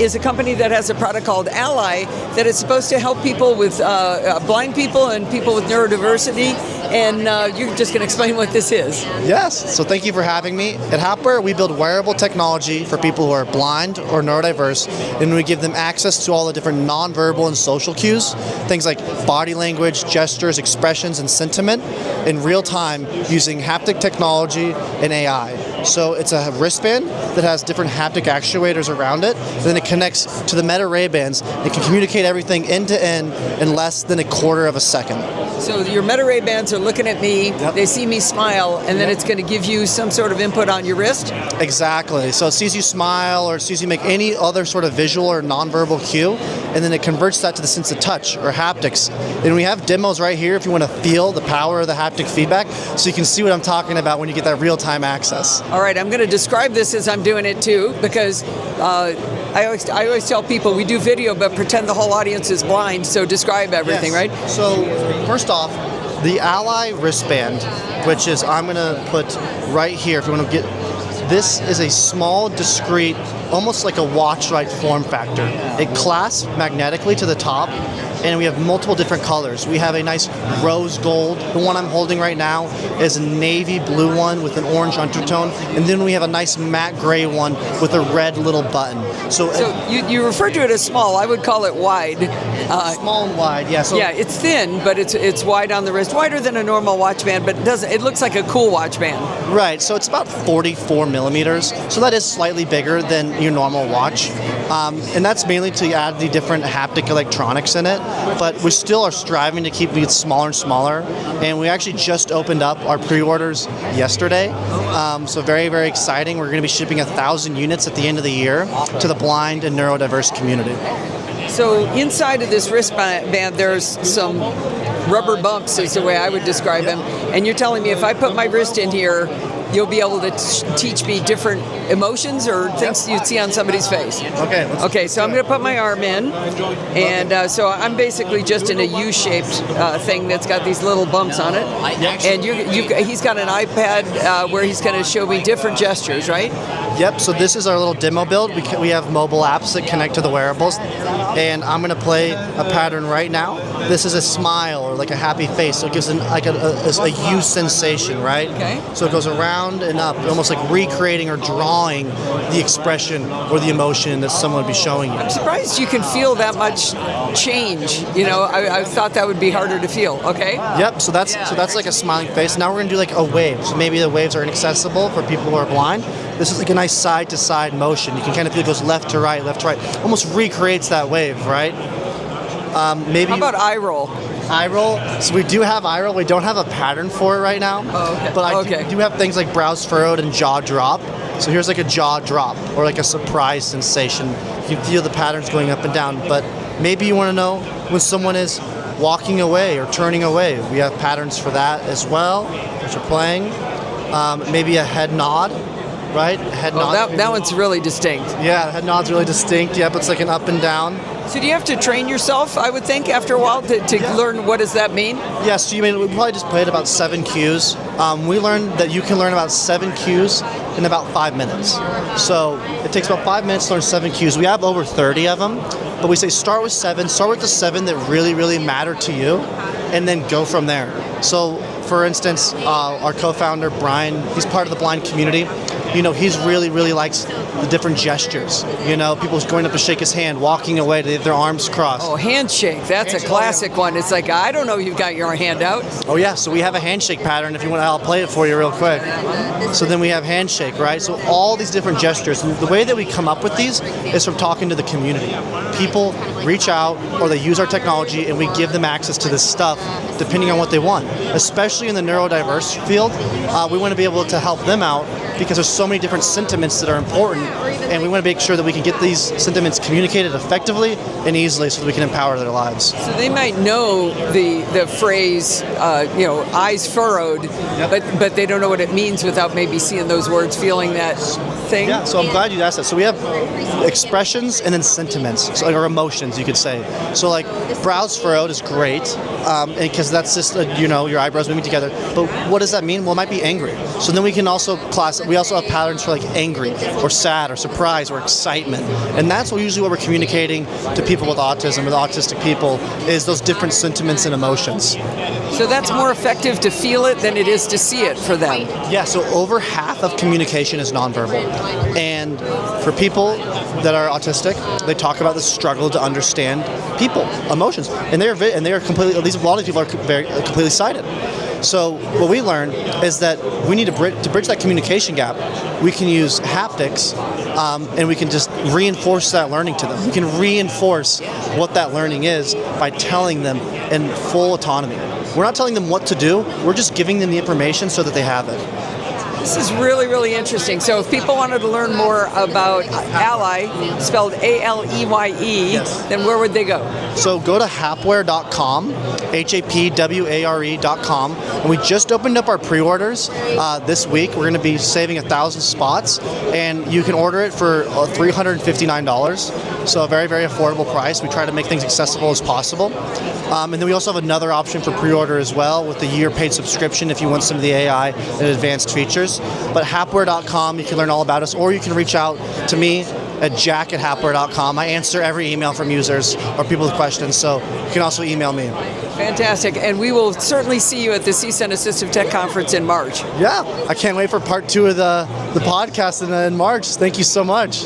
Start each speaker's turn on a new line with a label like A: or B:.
A: is a company that has a product called ALEYE that is supposed to help people with blind people and people with neurodiversity. And you're just going to explain what this is.
B: Yes, so thank you for having me. At HapWare, we build wearable technology for people who are blind or neurodiverse, and we give them access to all the different nonverbal and social cues, things like body language, gestures, expressions, and sentiment in real time using haptic technology and AI. So it's a wristband that has different haptic actuators around it. Then it connects to the Meta Ray-Bans. It can communicate everything end to end in less than a quarter of a second.
A: So your Meta Ray-Bans are looking at me, they see me smile, and then it's going to give you some sort of input on your wrist?
B: Exactly. So it sees you smile or it sees you make any other sort of visual or nonverbal cue, and then it converts that to the sense of touch or haptics. And we have demos right here if you want to feel the power of the haptic feedback, so you can see what I'm talking about when you get that real-time access.
A: All right, I'm going to describe this as I'm doing it too, because I always tell people we do video, but pretend the whole audience is blind, so describe everything,
B: yes.
A: right?
B: So first off, the ALEYE wristband, which is I'm going to put right here, if you want to get, this is a small, discrete, almost like a watch-like form factor. It clasps magnetically to the top, and we have multiple different colors. We have a nice rose gold. The one I'm holding right now is a navy blue one with an orange undertone, and then we have a nice matte gray one with a red little button. So
A: you refer to it as small. I would call it wide.
B: Small and wide, yeah. So
A: yeah, it's thin, but it's wide on the wrist, wider than a normal watch band, but it looks like a cool watch band.
B: Right, so it's about 44 millimeters, so that is slightly bigger than your normal watch. And that's mainly to add the different haptic electronics in it, but we still are striving to keep it smaller and smaller, and we actually just opened up our pre-orders yesterday, so very, very exciting. We're going to be shipping 1,000 units at the end of the year to the blind and neurodiverse community.
A: So inside of this wristband, there's some rubber bumps is the way I would describe them, and you're telling me if I put my wrist in here, you'll be able to teach me different emotions or things you'd see on somebody's face.
B: Okay,
A: so I'm going to put my arm in, and so I'm basically just in a U-shaped thing that's got these little bumps on it. And he's got an iPad where he's going to show me different gestures, right?
B: Yep, so this is our little demo build. We have mobile apps that connect to the wearables, and I'm going to play a pattern right now. This is a smile or like a happy face, so it gives a U sensation, right?
A: Okay.
B: So it goes around and up, almost like recreating or drawing the expression or the emotion that someone would be showing you.
A: I'm surprised you can feel that much change. You know, I thought that would be harder to feel. Okay.
B: Yep. So that's like a smiling face. Now we're gonna do like a wave. So maybe the waves are inaccessible for people who are blind. This is like a nice side-to-side motion. You can kind of feel it goes left to right, almost recreates that wave, right? Maybe.
A: How about eye roll?
B: Eye roll. So we do have eye roll. We don't have a pattern for it right now.
A: Oh, okay.
B: But I do have things like brows furrowed and jaw drop. So here's like a jaw drop or like a surprise sensation. You can feel the patterns going up and down. But maybe you want to know when someone is walking away or turning away. We have patterns for that as well, which are playing. Maybe a head nod. Right? Head nod.
A: That one's really distinct.
B: Yeah, the head nod's really distinct. Yep, it's like an up and down.
A: So do you have to train yourself, I would think, after a while to learn what does that mean?
B: Yes, so we probably just played about 7 cues. We learned that you can learn about 7 cues in about 5 minutes. So it takes about 5 minutes to learn 7 cues. We have over 30 of them, but we say start with 7, start with the 7 that really, really matter to you, and then go from there. So for instance, our co-founder, Brian, he's part of the blind community. You know, he's really, really likes the different gestures. You know, people going up to shake his hand, walking away, they have their arms crossed.
A: Oh, handshake. That's a classic one. It's like, I don't know you've got your hand out.
B: Oh, yeah. So we have a handshake pattern. If you want, I'll play it for you real quick. So then we have handshake, right? So all these different gestures. And the way that we come up with these is from talking to the community. People reach out or they use our technology and we give them access to this stuff depending on what they want. Especially in the neurodiverse field, we want to be able to help them out because there's so many different sentiments that are important, and we want to make sure that we can get these sentiments communicated effectively and easily so that we can empower their lives.
A: So they might know the phrase, eyes furrowed, but they don't know what it means without maybe seeing those words, feeling that thing?
B: Yeah, so I'm glad you asked that. So we have expressions and then sentiments, so, or emotions, you could say. So like brows furrowed is great, because that's just your eyebrows moving together. But what does that mean? Well, it might be angry. So then we can also we also have patterns for like angry or sad or surprise or excitement, and that's usually what we're communicating to people with autism, with autistic people, is those different sentiments and emotions.
A: So that's more effective to feel it than it is to see it for them.
B: Yeah, so over half of communication is nonverbal. And for people that are autistic, they talk about the struggle to understand people, emotions. And they are completely, at least a lot of people are completely sighted. So what we learned is that we need to bridge that communication gap. We can use haptics, and we can just reinforce that learning to them. We can reinforce what that learning is by telling them in full autonomy. We're not telling them what to do, we're just giving them the information so that they have it.
A: This is really, really interesting. So if people wanted to learn more about ALEYE, spelled ALEYE, then where would they go?
B: So go to hapware.com, HAPWARE.com, and we just opened up our pre-orders this week. We're going to be saving 1,000 spots, and you can order it for $359. So a very, very affordable price. We try to make things accessible as possible. And then we also have another option for pre-order as well with the year paid subscription if you want some of the AI and advanced features. But hapware.com, you can learn all about us, or you can reach out to me at jack@hapware.com. I answer every email from users or people with questions, so you can also email me.
A: Fantastic. And we will certainly see you at the CES Assistive Tech Conference in March.
B: Yeah, I can't wait for part 2 of the podcast in March. Thank you so much.